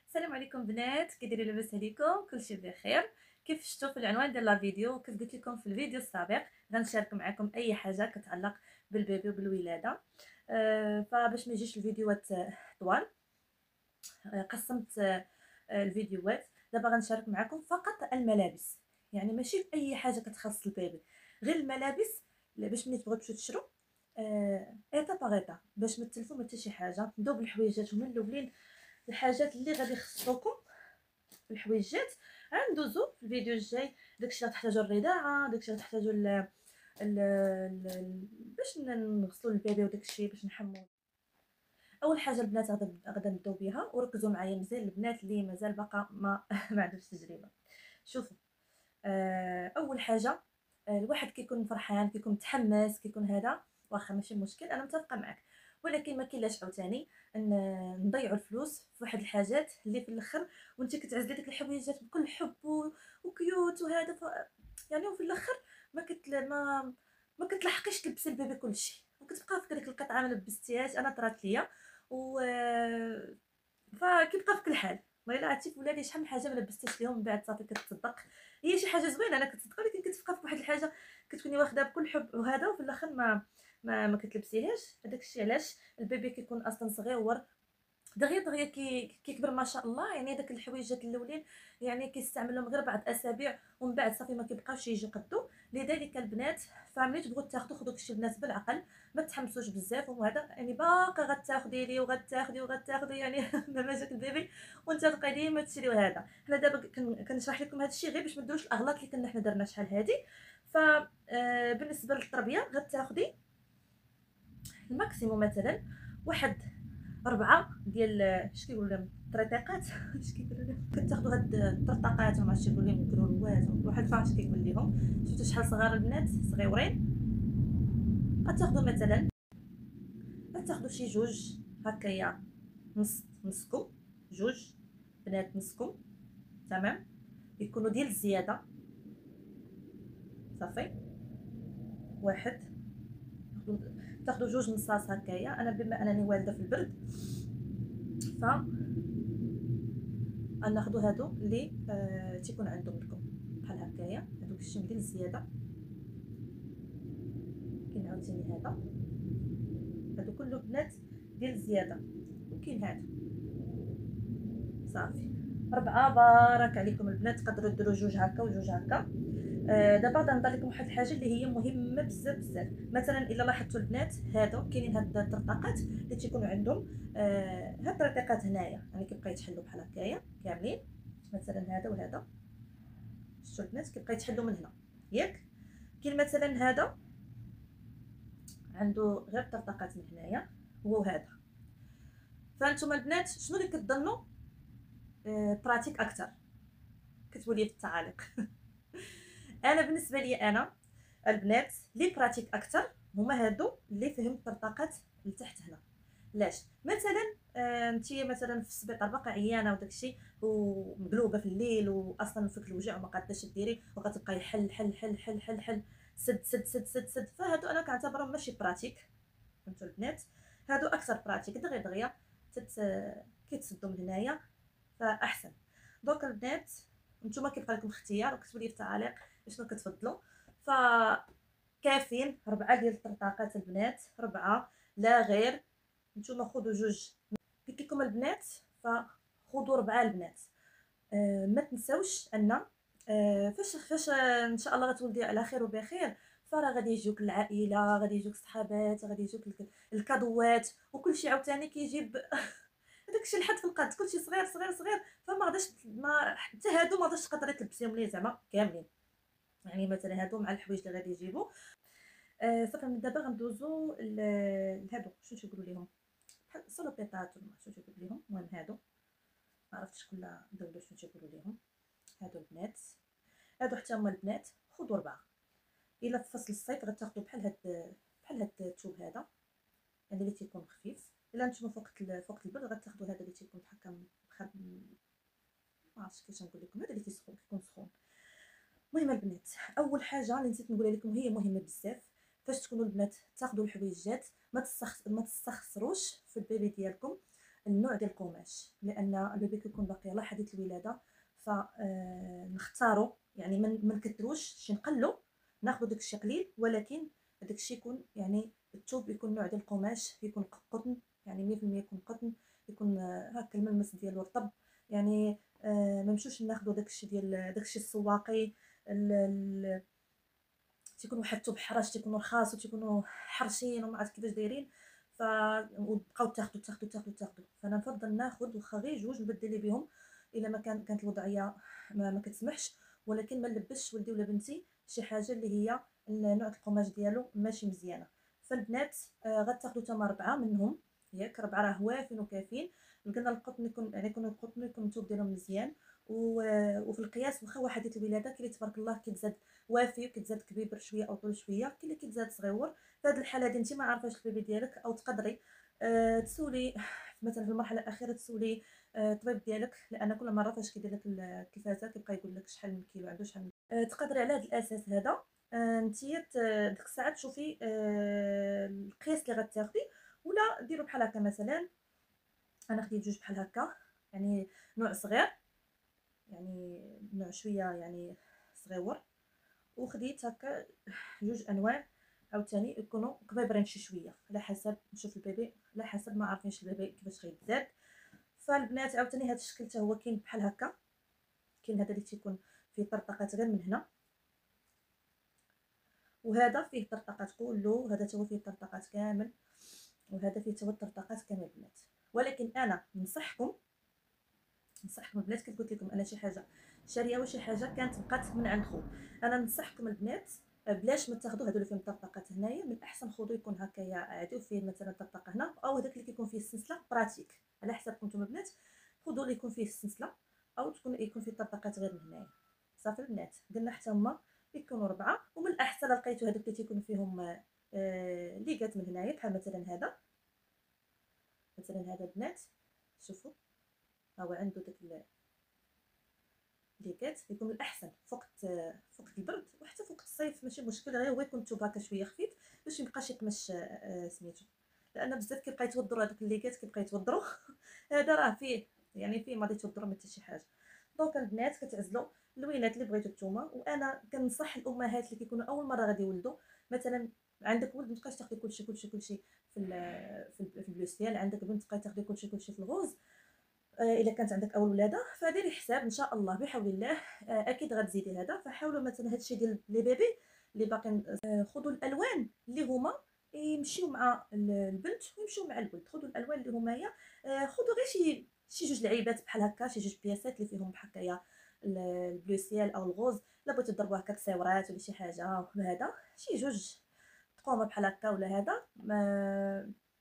السلام عليكم بنات، كي دايرين؟ لاباس عليكم؟ كلشي بخير. كيف شفتوا في العنوان ديال لا فيديو وكيف قلت لكم في الفيديو السابق، غنشارك معكم اي حاجه كتعلق بالبيبي وبالولاده. فباش ما يجيش الفيديوهات طوال، قسمت الفيديوهات. دابا غنشارك معكم فقط الملابس، يعني ماشي اي حاجه كتخص البيبي، غير الملابس. باش ملي تبغيو تمشيو تشرو ايطا باغ ايطا، باش ما تلفوا ما حتى شي حاجه. نبداو بالحويجات هما الاولين، الحاجات اللي غادي يخصوكم في الحويجات. غندوزو في الفيديو الجاي داكشي اللي تحتاجو الرضاعه، داكشي اللي تحتاجو باش نغسلوا البيبي وداكشي باش نحمو. اول حاجه البنات غادا نبداو بها، وركزوا معايا مزيان البنات اللي مازال باقا ما ما عندوش تجربه. شوفوا، اول حاجه، الواحد كيكون فرحان، كيكون متحمس، كيكون هذا واخا ماشي مشكل، انا متفقه معك، ولكن ما كاينلاش عاوتاني نضيعوا الفلوس في واحد الحاجات اللي في الاخر وانت كتعزلي ديك الحوايجات بكل حب وكيوت وهذا يعني وفي الاخر ما كتلحقيش تلبسي البيبي كلشي، وكتبقى في ديك القطعه ما لبستيهاش. انا طرات ليا و فكيبقى في كل حال. ولا عرفتي في ولادي شحال من حاجه ما لبستهاش ليهم، من بعد صافي كتصدق. هي شي حاجه زوينه انا كتصدق، ولكن كتبقى في واحد الحاجه كتكوني واخدها بكل حب وهذا، وفي الاخر ما كتلبسيهاش. هذاك الشيء علاش البيبي كيكون اصلا صغير دغيا دغيا كيكبر ما شاء الله. يعني داك الحويجات الاولين يعني كيستعملهم غير بعد اسابيع، ومن بعد صافي ما كيبقاوش يجي قدو. لذلك البنات فملي تبغوا تاخذوا خذوا داكشي البنات بالعقل، ما تحمسوش بزاف وهذا. يعني باقا غتاخدي لي وغتاخدي يعني ما جاك البيبي وانت تبقاي ديما تشري. وهذا حنا دابا كنشرح لكم هذا الشيء غير باش ما ديروش الاغلاط اللي كنا حنا درنا شحال هادي. ف بالنسبه للتربيه غتاخدي الماكسيموم مثلا واحد 4 ديال اش كيقولوا لهم طريطيقات اش كيقولوا لهم، كتاخذوا هاد الطرطقات وما عرفتش يقول لهم كرولوات، واحد فاش كيقول لهم. شفتوا شحال صغار البنات صغيورين. غتاخذوا مثلا غتاخذوا شي جوج هكايا، نصكم جوج بنات، نصكم تمام، يكونوا ديال الزياده. صافي واحد، تاخذوا جوج نصاص هكايا. انا بما انني والده في البرد ف غناخذوا هادو اللي تيكون عندهم لكم بحال هكايا، هادوك الشم ديال الزياده. كاين عاوتاني هذا، هادو كله بنات ديال الزياده. وكاين هذا صافي 4. بارك عليكم البنات، تقدروا ديروا جوج هكا وجوج هكا. دابا غنضر لكم واحد الحاجه اللي هي مهمه بزاف بزاف. مثلا الا لاحظتوا البنات هادو كاينين هاد الطرطقات اللي تيكونوا عندهم هاد الطرطقات هنايا، يعني كيبقى يتحلوا بحال هكايا كاملين. مثلا هذا وهذا، شفتوا البنات كيبقى يتحلوا من هنا ياك. كاين مثلا هذا عنده غير طرطقات من هنايا، هو هذا. فانتم البنات شنو اللي كتظنوا براتيك اكثر؟ كتبوا لي في التعاليق. انا بالنسبه لي انا البنات اللي براتيك اكثر هما هادو اللي فيهم الطرطقات لتحت هنا. علاش؟ مثلا انت مثلا في السبيطار باقا عيانه وداكشي ومقلوبه في الليل واصلا فيك الوجع وما قاداش ديري، وكتبقاي حل حل حل حل حل حل، سد سد سد سد سد. فهادو انا كنعتبرهم ماشي براتيك. فهمتوا البنات؟ هادو اكثر براتيك دغيا دغيا كيتسدوا من هنايا فاحسن. دونك البنات نتوما كيبقى لكم اختيار، وكتبوا لي في التعاليق شنو كتفضلوا. ف كافيين 4 ديال الطرطاقات البنات، 4 لا غير. نتوما خذوا جوج قلت لكم البنات، فخذوا 4 البنات. ما تنساوش ان فاش ان شاء الله غتولدي على خير وبخير، فراه غادي يجوك العائله، غادي يجوك الصحابات، غادي يجوك الكادوات وكل شيء عاوتاني كيجيب. داكشي لحد في القد كلشي صغير صغير صغير. فما غاداش ما حتى هادو ما غاداش تقدري تلبسيهم ليه زعما كاملين. يعني مثلا هادو مع الحوايج اللي غادي يجيبوا. صافي من دابا غندوزو لهادو شنو تيقولوا ليهم، بحال سولوبيطات ولا شنو تيقولوا ليهم. المهم هادو ما عرفتش كل دوله شنو تيقولوا ليهم. هادو البنات، هادو حتى هما البنات خذوا 4. الا في فصل الصيف غتاخذوا بحال هاد الثوب هذا، يعني اللي تيكون خفيف. الا نتوما فوق البرد غتاخذوا هذا اللي تيكون بحال ما عرفتش كيفاش نقول لكم، هذا اللي تيسخن كيكون سخون. المهم البنات، اول حاجه اللي نسيت نقولها لكم هي مهمه بزاف. فاش تكونوا البنات تاخذوا الحويجات ما تستخسروش في البيبي ديالكم. النوع ديال القماش، لان البيبي كيكون باقي على حديث الولاده، ف نختاروا يعني ما نكثروش، شي نقلوا، ناخذ داكشي قليل، ولكن داكشي يكون يعني الثوب يكون نوع ديال القماش يكون قطن، يعني 100% يكون قطن، يكون هكا الملمس ديالو رطب، يعني ما نمشيوش ناخذوا داكشي ديال داكشي السواقي، تيكون واحد الثوب حراش تيكونوا رخاص وتيكونوا حرشين وما عرفت كيفاش دايرين، ف وبقاو تاخذوا. فانا نفضل ناخذ واخا غير جوج نبدل لي بهم الا ما كانت الوضعيه ما كتسمحش، ولكن ما نلبسش ولدي ولا بنتي شي حاجه اللي هي نوع القماش ديالو ماشي مزيانه. فالبنات غتاخذوا تما 4 منهم، ياك 4 راه وافين وكافيين. قلنا القطن يكون يعني يكون القطن يكون الثوب ديالهم مزيان، وفي القياس واخا واحد ديال الولاده كاين اللي تبارك الله كيتزاد وافي وكتزاد كبير شويه او طول شويه، كاين اللي كيتزاد صغيور. في هذه الحاله هذه انت ما عارفاش البيبي ديالك، او تقدري تسولي مثلا في المرحله الاخيره تسولي الطبيب ديالك، لان كل مره فاش كيدير لك التلفازه كيبقى يقول لك شحال من كيلو عنده شحال تقدري على هذا الاساس هذا انت ديك الساعه تشوفي القياس اللي غتاخدي، ولا ديروا بحال هكا مثلا انا خديت جوج بحال هكا، يعني نوع صغير، يعني نوع شويه يعني صغيور، وخديت هكا جوج انواع عاوتاني يكونوا كبيبرين شي شويه على حسب نشوف البيبي، على حسب ما عارفينش البيبي كيفاش غيتزاد. فالبنات عاوتاني هذا الشكل حتى هو كاين بحال هكا، كاين هذا اللي تيكون فيه طرطقات غير من هنا، وهذا فيه طرطقات كله، هذا حتى هو فيه طرطقات كامل، وهذا فيه حتى هو الطرطقات كامل البنات. ولكن انا ننصحكم البنات، كيف قلت لكم انا شي حاجه شاريه وشي حاجه كانت بقات من عند خو، انا ننصحكم البنات بلاش ما تاخذوا هذو اللي فيهم طرطقات هنايا، من الاحسن خذوا يكون هكايا عادي وفيه مثلا طرطقه هنا، او هذاك اللي كيكون فيه السلسله براتيك على حسابكم نتوما البنات، خذوا اللي يكون فيه السلسله او يكون فيه طرطقات غير من هنايا. صافي البنات قلنا حتى هما يكونوا 4، ومن الاحسن لقيتوا هذوك اللي تيكون فيهم ليغات من هنايا بحال مثلا هذا، البنات شوفوا ها هو عنده داك ليكات، يكون الاحسن فوق البرد وحتى فوق الصيف ماشي مشكل، غير هو يكون الثوب هكا شويه خفيف باش ميبقاش يقمش سميتو، لان بزاف كيبقى يتوضروا هذوك الليكات كيبقى يتوضروا هذا راه فيه يعني فيه ما يتوضروا حتى شي حاجه. دونك البنات كتعزلوا الوينات اللي بغيتو نتوما، وانا كنصح الامهات اللي كيكونوا اول مره غادي يولدوا، مثلا عندك ولد مابقاش تاخدي كلشي في البلوسيال، عندك بنت تبقاي تاخدي كلشي في الغوز، الا كانت عندك اول ولاده فديري حساب ان شاء الله بحول الله اكيد غتزيدي هذا. فحاولوا مثلا هادشي ديال لي بيبي اللي باقيين خذوا الالوان اللي هما يمشيو مع البنت ويمشيو مع الولد، خذوا الالوان اللي هما هي خذوا غير شي جوج لعيبات بحال هكا، شي جوج بياسات اللي فيهم بحال هكايا البلو سيال او الغوز، لا بغيتو تضربوا هكا تصاورات ولا شي حاجه هذا شي جوج تقومه بحال هكا ولا هذا،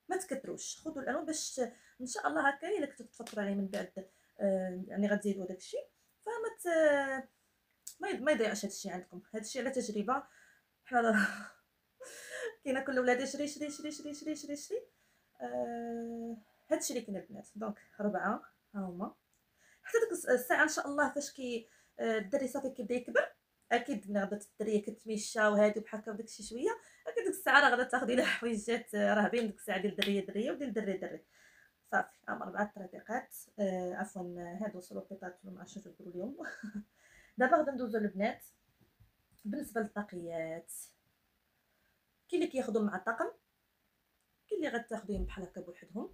ما تكثروش، خذوا الالوان باش ان شاء الله هكا الا كنتو تفكروا عليه من بعد يعني غتزيدوا داك الشيء، فما ما يضيعش هذا الشيء عندكم، هذا الشيء على تجربه. بحال كاينه كل ولاد شري شري شري شري شري شري شري هذا الشيء اللي كاين البنات. دونك 4 ها هما، حتى ديك الساعه ان شاء الله فاش الدري صافي كيبدا يكبر، اكيد ملي غادا الدريه كتمشى وهادي بحال هكا وداك الشيء شويه، اكيد ديك الساعه راه غادا تاخدي لها حويجات راه بين ديك الساعه ديال دريه وديال دري. صافي هما 4 طريقات عفوا هادو سلوطيطات ما عرفتش واش نديرو اليوم دابا غادا ندوزو للبنات. بالنسبه للطاقيات كاين اللي كياخذوا مع الطقم، كاين اللي غتاخذيهم بحال هكا بوحدهم،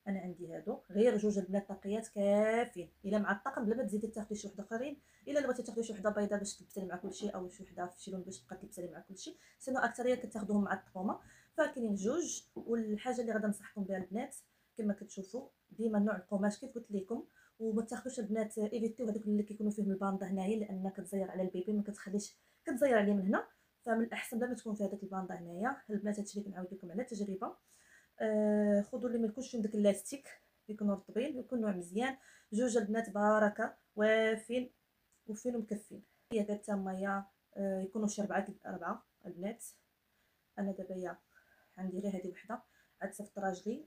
انا عندي هادو غير جوج البنات طاقيات كافيين، الا مع الطقم بلا ما تزيدي تاخذي شي وحده اخرين، الا بغيتي تاخذي شي وحده بيضاء باش تلبسي مع كلشي، او شي وحده في شي لون باش تبقى تلبسي مع كلشي، سينو اكثريه كتاخذوهم مع الطقومه. فكاينين جوج، والحاجه اللي غادا نصحكم بها البنات كما كتشوفوا ديما نوع القماش كيف قلت لكم، وما تاخذوش البنات ايفيتيو هذوك اللي كيكونوا فيهم الباندا هنايا، لان كتزير على البيبي، ما كتخليش كتزير عليه من هنا، فمن الاحسن بلا ما تكون في هذاك الباندا هنايا. البنات هادشي اللي كنعاود لكم على تجربه. خذوا اللي ما يكونش فيهم داك اللاستيك، يكونوا رطبين، يكون نوع مزيان. جوج البنات باركه وافين ومكفين، هي حتى هما يكونوا شي 4 البنات. انا دابا عندي غير هذه وحده عاد صيفط راجلي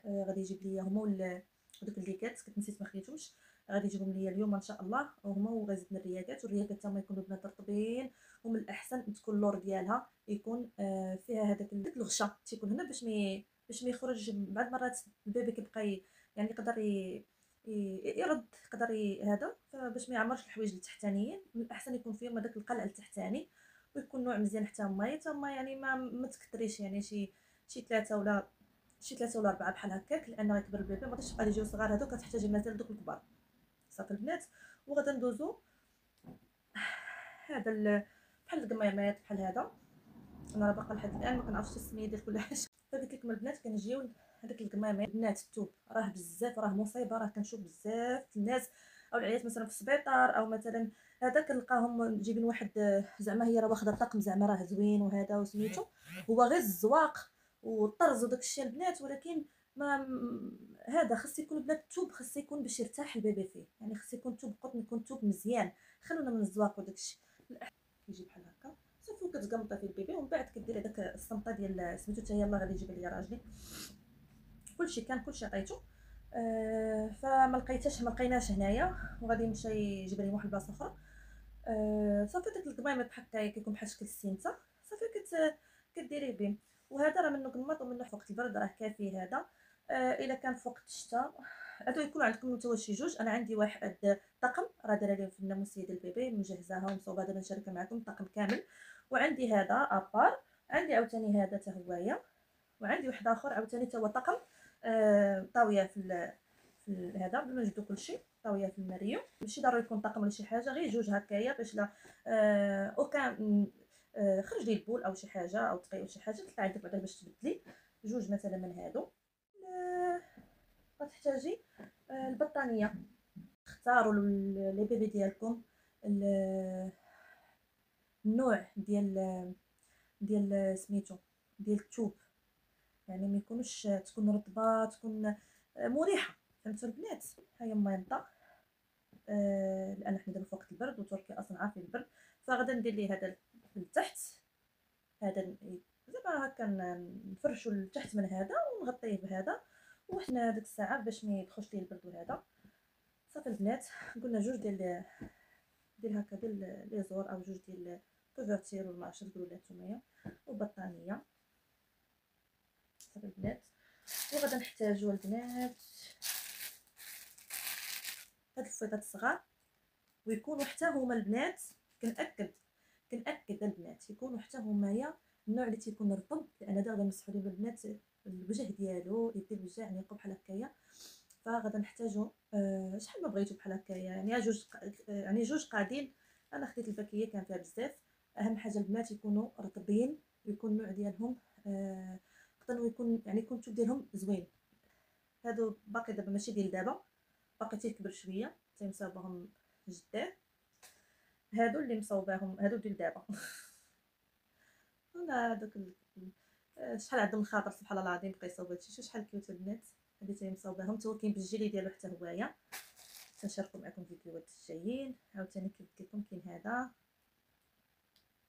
غادي يجيب لي هما ودوك الليكات كنت نسيت ما خديتهمش، غادي يجيبهم لي اليوم ان شاء الله هما، وغازتنا الرياكات، والرياكات هما يكونوا بنات رطبين، ومن الاحسن تكون اللور ديالها يكون فيها هذاك الغشا تيكون هنا باش ما يخرج بعض المرات البيبي كيبقى يعني يقدر يرد، يقدر هذا. فباش ما يعمرش الحوايج التحتانيين من الاحسن يكون فيهم هذاك القلع التحتاني، ويكون نوع مزيان حتى هما يعني ما تكثريش، يعني شي ثلاثه ولا شي ثلاثه ولا اربعه بحال هكاك، لانه يكبر البيبي ما غاديش تبقى يجيو صغار هذوك، كتحتاجي مثلا دوك الكبار. صافي البنات، وغادا ندوزو هذا بحال القميمات بحال هذا. انا راه باقا لحد الان ما كنعرفش السميه ديال كل حاجه. فقلت لكم البنات كنجيو هذاك القميمات البنات الثوب راه بزاف، راه مصيبه، راه كنشوف بزاف الناس او العيالات مثلا في السبيطار او مثلا هذا كنلقاهم جايبين واحد زعما هي راه واخده الطقم زعما راه زوين وهذا وسميتو، هو غير الزواق والطرز وداك الشيء البنات، ولكن ما هذا خاص يكون البنات الثوب، خاص يكون باش يرتاح البيبي فيه، يعني خاص يكون ثوب قطن، يكون ثوب مزيان. خلونا من الزواق وداك الشيء كيجي بحال هكا صافي، وكتقمطي في البيبي ومن بعد كديري داك الصمطه ديال سميتو حتى هي الله غادي يجيب لي راجلي. كلشي كلشي عطيتو. فما لقيناش هنايا، وغادي نمشي يجيب لي واحد البلاصه اخرى. صافي داك القمامه بحال هكايا كيكون بحال شكل السينته، صافي كديريه بيه. وهذا راه منه قماط ومنه في وقت البرد راه كافي هذا. الا كان في وقت الشتاء هادو يكونوا عندكم نتوما شي جوج. انا عندي واحد طقم راه دايره ليه في الناموسيه ديال البيبي مجهزاها ومصوبه، دابا نشاركها معكم الطقم كامل. وعندي هذا ابار، عندي عاوتاني هذا حتى هوايا، وعندي واحد اخر عاوتاني حتى هو طقم طاويه في هذا بلا ما نجبدو كلشي، طاويه في الماريو. ماشي ضروري يكون طقم ولا شي حاجه، غير جوج هكايا باش لا اوكان خرج لي البول او شي حاجه او طقي او شي حاجه تطلع عندك بعدا باش تبدلي جوج مثلا من هادو. غتحتاجي البطانيه، اختاروا لي بيبي ديالكم النوع ديال سميتو ديال الثوب، يعني ما يكونش تكون رطبه، تكون مريحه. فهمتوا البنات؟ ها هي ماينطا. لان حنا دابا في وقت البرد وتركيا اصلا عارفين البرد، فغادا ندير ليه هذا لتحت، هذا زعما هكا نفرشوا لتحت من هذا ونغطيه بهذا، وحنا ديك الساعه باش ما يدخلش ليه البرد وهذا. صافي البنات، قلنا جوج ديال هكا ديال لي زور او جوج ديال كوفرتير ولا ما عرفتش تقولوا لها نتوما، وبطانيه. صافي البنات، وغادا نحتاجوا البنات هاد الفويطات الصغار، ويكونوا حتى هما البنات كنأكد البنات يكونوا حتى هما النوع اللي تيكون رطب، لان دابا نمسحوا دابا البنات الوجه ديالو يدي الوجه يعني يبقى بحال هكايا. فغادا نحتاجوا شحال ما بغيتو بحال هكايا، يعني جوج قاعدين. انا خديت الباكيه كان فيها بزاف. اهم حاجه البنات يكونوا رطبين، ويكون النوع ديالهم قطن، ويكون يعني يكون الثوب ديالهم زوين. هادو باقي دابا ماشي ديال دابا، باقي تيكبر شويه تيمصاوبهم جداه. هادو اللي مصوباهم هادو ديال دابا. انا هذوك شحال عندهم خاطر سبحان الله العظيم بقى يصاوب هادشي. شحال كيوت البنات هادي تاهي مصاوباهم، حتى هو كاين بالجيلي ديالو حتى هوايا. تنشاركو معكم فيديوهات جايين. عاوتاني كيف قلت لكم كاين هذا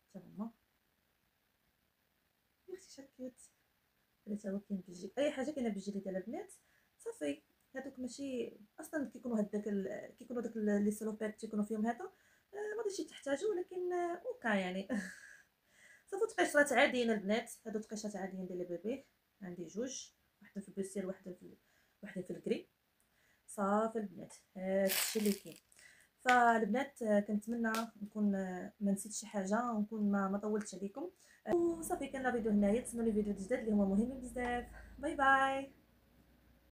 حتى هما اختي شحال كيوت. هذا حتى هو كاين بالجيلي، اي حاجه كاينه بالجيلي ديال البنات. صافي هادوك ماشي اصلا كيكونوا كيكونوا داك لي سلوبيت تيكونوا فيهم هذا ما غاديش تحتاجوا، ولكن اوكا يعني. صافي تقيشرات عاديين البنات، هادو تقيشرات عاديين ديال البيبي. عندي جوج، واحده في البوستير وحده في الكري. صافي البنات، هادشي اللي كاين. فالبنات كنتمنى نكون ما نسيت شي حاجه، ونكون ما طولتش عليكم. وصافي كان الفيديو هنايا، تسنوا لي فيديو جداد اللي هما مهمين بزاف. باي باي.